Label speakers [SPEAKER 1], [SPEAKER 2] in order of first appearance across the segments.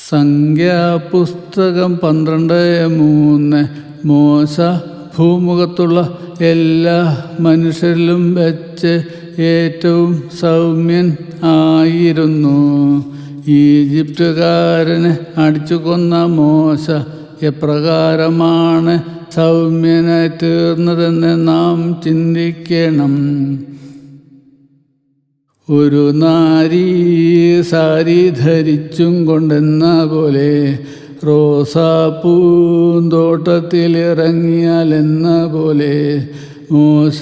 [SPEAKER 1] സംഖ്യാപുസ്തകം 12:3 മോശ ഭൂമുഖത്തുള്ള എല്ലാ മനുഷ്യരിലും വെച്ച് ഏറ്റവും സൗമ്യൻ ആയിരുന്നു. ഈജിപ്തുകാരനെ അടിച്ചു കൊന്ന മോശ എപ്രകാരമാണ് സൗമ്യനായി തീർന്നതെന്ന് നാം ചിന്തിക്കണം. ഒരു നാരി സാരി ധരിച്ചും കൊണ്ടെന്ന പോലെ റോസാപ്പൂന്തോട്ടത്തിലിറങ്ങിയാലെന്ന പോലെ മോശ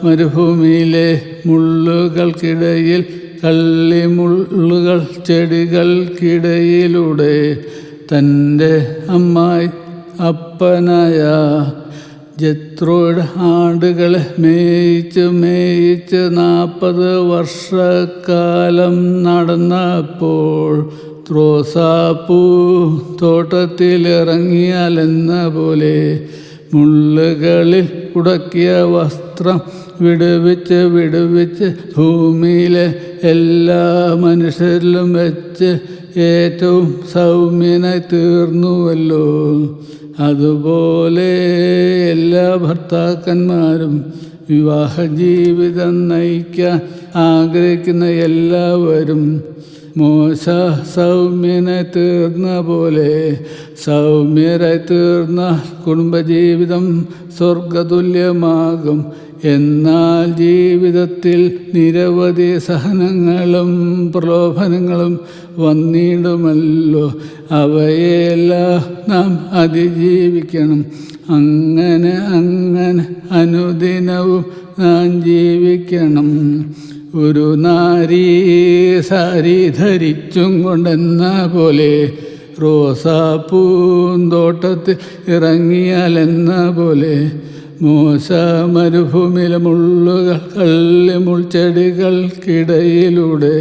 [SPEAKER 1] മരുഭൂമിയിലെ മുള്ളുകൾക്കിടയിൽ കള്ളിമുള്ളുകൾ ചെടികൾക്കിടയിലൂടെ തൻ്റെ അപ്പനായ ജത്രോയുടെ ആടുകളെ മേയിച്ച് 40 വർഷക്കാലം നടന്നപ്പോൾ റോസാപ്പൂ തോട്ടത്തിലിറങ്ങിയാലെന്ന പോലെ മുള്ളുകളിൽ ഉടക്കിയ വസ്ത്രം വിടുവിച്ച് ഭൂമിയിലെ എല്ലാ മനുഷ്യരിലും വെച്ച് ഏറ്റവും സൗമ്യനായി തീർന്നുവല്ലോ. അതുപോലെ എല്ലാ ഭർത്താക്കന്മാരും വിവാഹ ജീവിതം നയിക്കാൻ ആഗ്രഹിക്കുന്ന എല്ലാവരും മോശ സൗമ്യനായി തീർന്ന പോലെ സൗമ്യരായി തീർന്ന കുടുംബജീവിതം സ്വർഗതുല്യമാകും. എന്നാൽ ജീവിതത്തിൽ നിരവധി സഹനങ്ങളും പ്രലോഭനങ്ങളും വന്നിടുമല്ലോ. അവയെല്ലാം നാം അതിജീവിക്കണം. അങ്ങനെ അനുദിനവും നാം ജീവിക്കണം. ഒരു നാരി സാരി ധരിച്ചും കൊണ്ടെന്ന പോലെ റോസാപ്പൂന്തോട്ടത്തിൽ ഇറങ്ങിയാലെന്ന പോലെ മോശ മരുഭൂമിയിലെ മുള്ളുകൾ കള്ളിമുൾച്ചെടികൾക്കിടയിലൂടെ